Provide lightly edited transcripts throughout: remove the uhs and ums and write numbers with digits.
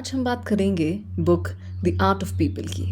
आज हम बात करेंगे book the art of people की।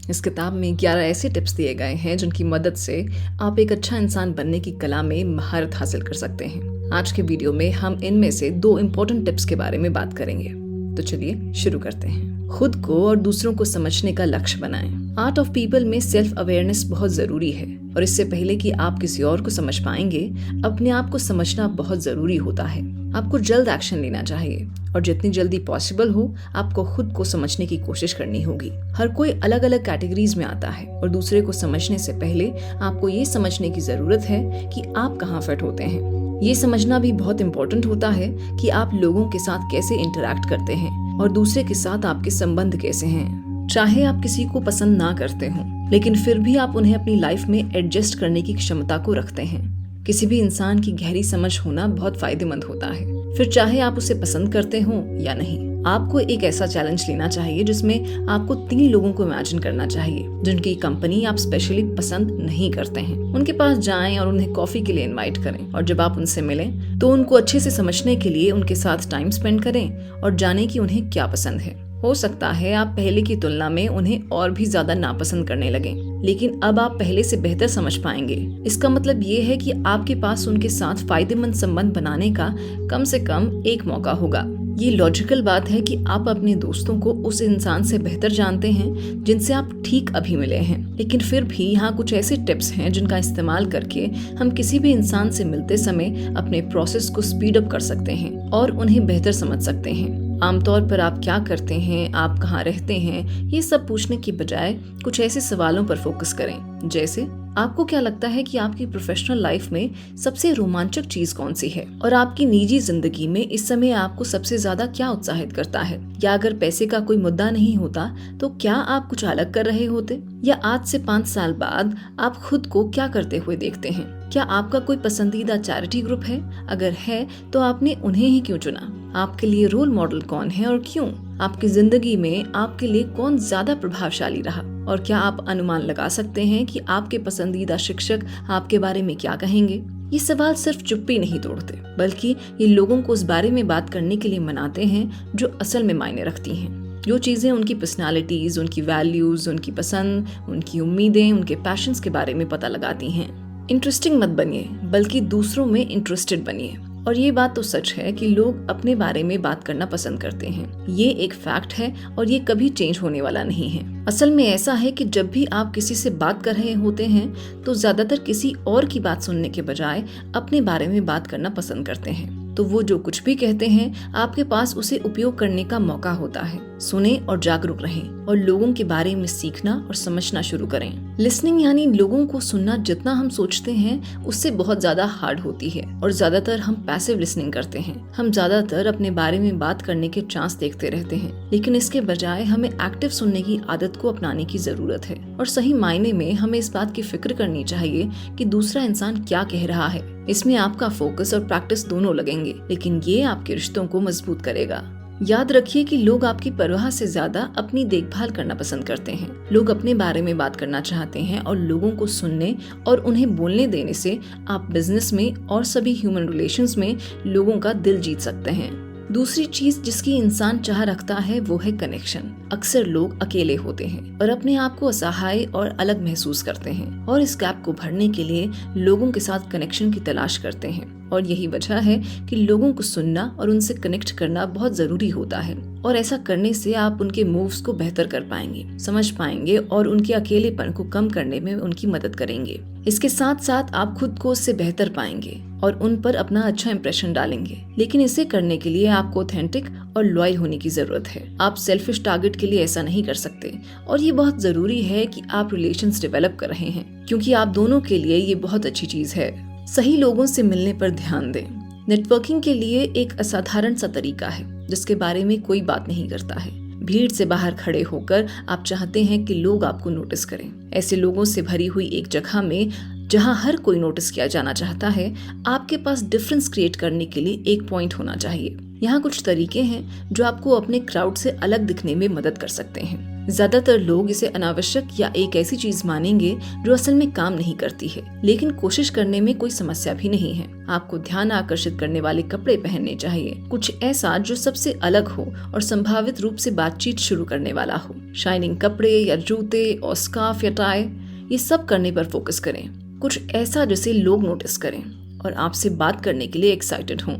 इस किताब में 11 ऐसे टिप्स दिए गए हैं जिनकी मदद से आप एक अच्छा इंसान बनने की कला में महारत हासिल कर सकते हैं। आज के वीडियो में हम इनमें से 2 इम्पोर्टेंट टिप्स के बारे में बात करेंगे। तो चलिए शुरू करते हैं। खुद को और दूसरों को समझने का लक्ष्य बनाएं। आर्ट ऑफ पीपल में सेल्फ अवेयरनेस बहुत जरूरी है और इससे पहले कि आप किसी और को समझ पाएंगे, अपने आप को समझना बहुत जरूरी होता है। आपको जल्द एक्शन लेना चाहिए और जितनी जल्दी पॉसिबल हो आपको खुद को समझने की कोशिश करनी होगी। हर कोई अलग अलग कैटेगरीज में आता है और दूसरे को समझने से पहले आपको ये समझने की जरूरत है कि आप कहाँ फिट होते हैं। ये समझना भी बहुत इम्पोर्टेंट होता है कि आप लोगों के साथ कैसे इंटरैक्ट करते हैं और दूसरे के साथ आपके संबंध कैसे हैं। चाहे आप किसी को पसंद ना करते हो, लेकिन फिर भी आप उन्हें अपनी लाइफ में एडजस्ट करने की क्षमता को रखते हैं। किसी भी इंसान की गहरी समझ होना बहुत फायदेमंद होता है, फिर चाहे आप उसे पसंद करते हो या नहीं। आपको एक ऐसा चैलेंज लेना चाहिए जिसमें आपको 3 लोगों को इमेजिन करना चाहिए जिनकी कंपनी आप स्पेशली पसंद नहीं करते हैं। उनके पास जाएं और उन्हें कॉफी के लिए इनवाइट करें और जब आप उनसे मिलें तो उनको अच्छे से समझने के लिए उनके साथ टाइम स्पेंड करें और जानें कि उन्हें क्या पसंद है। हो सकता है आप पहले की तुलना में उन्हें और भी ज्यादा नापसंद करने लगें, लेकिन अब आप पहले से बेहतर समझ पाएंगे। इसका मतलब ये है कि आपके पास उनके साथ फायदेमंद संबंध बनाने का कम से कम एक मौका होगा। ये लॉजिकल बात है कि आप अपने दोस्तों को उस इंसान से बेहतर जानते हैं जिनसे आप ठीक अभी मिले हैं, लेकिन फिर भी यहाँ कुछ ऐसे टिप्स हैं जिनका इस्तेमाल करके हम किसी भी इंसान से मिलते समय अपने प्रोसेस को स्पीड अप कर सकते हैं और उन्हें बेहतर समझ सकते हैं। आमतौर पर आप क्या करते हैं, आप कहाँ रहते हैं, ये सब पूछने की बजाय कुछ ऐसे सवालों पर फोकस करें, जैसे आपको क्या लगता है कि आपकी प्रोफेशनल लाइफ में सबसे रोमांचक चीज कौन सी है और आपकी निजी जिंदगी में इस समय आपको सबसे ज्यादा क्या उत्साहित करता है। या अगर पैसे का कोई मुद्दा नहीं होता तो क्या आप कुछ अलग कर रहे होते, या आज से 5 साल बाद आप खुद को क्या करते हुए देखते हैं। क्या आपका कोई पसंदीदा चैरिटी ग्रुप है? अगर है तो आपने उन्हें ही क्यों चुना? आपके लिए रोल मॉडल कौन है और क्यों? आपकी जिंदगी में आपके लिए कौन ज्यादा प्रभावशाली रहा? और क्या आप अनुमान लगा सकते हैं कि आपके पसंदीदा शिक्षक आपके बारे में क्या कहेंगे? ये सवाल सिर्फ चुप्पी नहीं तोड़ते, बल्कि ये लोगों को उस बारे में बात करने के लिए मनाते हैं जो असल में मायने रखती हैं। जो चीजें उनकी पर्सनालिटीज, उनकी वैल्यूज, उनकी पसंद, उनकी उम्मीदें, उनके पैशंस के बारे में पता लगाती हैं। इंटरेस्टिंग मत बनिए, बल्कि दूसरों में इंटरेस्टेड बनिए। और ये बात तो सच है कि लोग अपने बारे में बात करना पसंद करते हैं। ये एक फैक्ट है और ये कभी चेंज होने वाला नहीं है। असल में ऐसा है कि जब भी आप किसी से बात कर रहे होते हैं तो ज्यादातर किसी और की बात सुनने के बजाय अपने बारे में बात करना पसंद करते हैं। तो वो जो कुछ भी कहते हैं आपके पास उसे उपयोग करने का मौका होता है। सुने और जागरूक रहें और लोगों के बारे में सीखना और समझना शुरू करें। लिसनिंग यानी लोगों को सुनना जितना हम सोचते हैं उससे बहुत ज्यादा हार्ड होती है और ज्यादातर हम पैसिव लिसनिंग करते हैं। हम ज्यादातर अपने बारे में बात करने के चांस देखते रहते हैं, लेकिन इसके बजाय हमें एक्टिव सुनने की आदत को अपनाने की जरूरत है। और सही मायने में हमें इस बात की फिक्र करनी चाहिए कि दूसरा इंसान क्या कह रहा है। इसमें आपका फोकस और प्रैक्टिस दोनों लगेंगे, लेकिन ये आपके रिश्तों को मजबूत करेगा। याद रखिए कि लोग आपकी परवाह से ज्यादा अपनी देखभाल करना पसंद करते हैं। लोग अपने बारे में बात करना चाहते हैं और लोगों को सुनने और उन्हें बोलने देने से आप बिजनेस में और सभी ह्यूमन रिलेशंस में लोगों का दिल जीत सकते हैं। दूसरी चीज जिसकी इंसान चाह रखता है वो है कनेक्शन। अक्सर लोग अकेले होते हैं और अपने आप को असहाय और अलग महसूस करते हैं और इस गैप को भरने के लिए लोगों के साथ कनेक्शन की तलाश करते हैं। और यही वजह है कि लोगों को सुनना और उनसे कनेक्ट करना बहुत जरूरी होता है। और ऐसा करने से आप उनके मूव्स को बेहतर कर पाएंगे, समझ पाएंगे और उनके अकेलेपन को कम करने में उनकी मदद करेंगे। इसके साथ साथ आप खुद को उससे बेहतर पाएंगे और उन पर अपना अच्छा इंप्रेशन डालेंगे। लेकिन इसे करने के लिए आपको ऑथेंटिक और लॉयल होने की जरूरत है। आप सेल्फिश टारगेट के लिए ऐसा नहीं कर सकते और ये बहुत जरूरी है कि आप रिलेशंस डेवलप कर रहे हैं, क्योंकि आप दोनों के लिए ये बहुत अच्छी चीज है। सही लोगों से मिलने पर ध्यान दें। नेटवर्किंग के लिए एक असाधारण सा तरीका है जिसके बारे में कोई बात नहीं करता है। भीड़ से बाहर खड़े होकर आप चाहते हैं कि लोग आपको नोटिस करें। ऐसे लोगों से भरी हुई एक जगह में जहां हर कोई नोटिस किया जाना चाहता है, आपके पास डिफरेंस क्रिएट करने के लिए एक पॉइंट होना चाहिए। यहाँ कुछ तरीके हैं जो आपको अपने क्राउड से अलग दिखने में मदद कर सकते हैं। ज्यादातर लोग इसे अनावश्यक या एक ऐसी चीज मानेंगे जो असल में काम नहीं करती है, लेकिन कोशिश करने में कोई समस्या भी नहीं है। आपको ध्यान आकर्षित करने वाले कपड़े पहनने चाहिए, कुछ ऐसा जो सबसे अलग हो और संभावित रूप से बातचीत शुरू करने वाला हो। शाइनिंग कपड़े या जूते और स्कार्फ या टाई, ये सब करने पर फोकस करें। कुछ ऐसा जिसे लोग नोटिस करें और आपसे बात करने के लिए एक्साइटेड हों।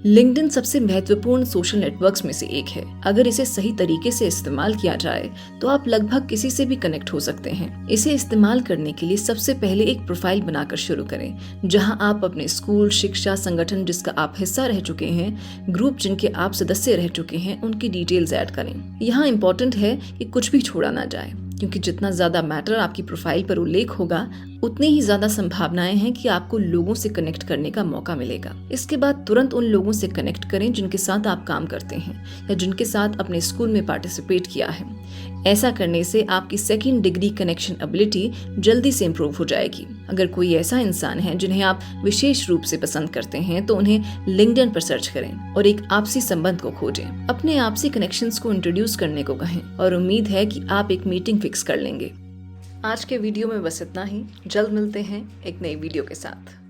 लिंक्डइन सबसे महत्वपूर्ण सोशल नेटवर्क्स में से एक है। अगर इसे सही तरीके से इस्तेमाल किया जाए तो आप लगभग किसी से भी कनेक्ट हो सकते हैं। इसे इस्तेमाल करने के लिए सबसे पहले एक प्रोफाइल बनाकर शुरू करें, जहां आप अपने स्कूल, शिक्षा, संगठन जिसका आप हिस्सा रह चुके हैं, ग्रुप जिनके आप सदस्य रह चुके हैं, उनकी डिटेल्स ऐड करें। यहाँ इम्पोर्टेंट है कि कुछ भी छोड़ा ना जाए, क्योंकि जितना ज्यादा मैटर आपकी प्रोफाइल पर उल्लेख होगा, उतनी ही ज्यादा संभावनाएं हैं कि आपको लोगों से कनेक्ट करने का मौका मिलेगा। इसके बाद तुरंत उन लोगों से कनेक्ट करें जिनके साथ आप काम करते हैं या जिनके साथ अपने स्कूल में पार्टिसिपेट किया है। ऐसा करने से आपकी सेकंड डिग्री कनेक्शन एबिलिटी जल्दी से इम्प्रूव हो जाएगी। अगर कोई ऐसा इंसान है जिन्हें आप विशेष रूप से पसंद करते हैं तो उन्हें लिंक्डइन पर सर्च करें और एक आपसी संबंध को खोजें। अपने आपसी कनेक्शंस को इंट्रोड्यूस करने को कहें और उम्मीद है कि आप एक मीटिंग फिक्स कर लेंगे। आज के वीडियो में बस इतना ही। जल्द मिलते हैं एक नई वीडियो के साथ।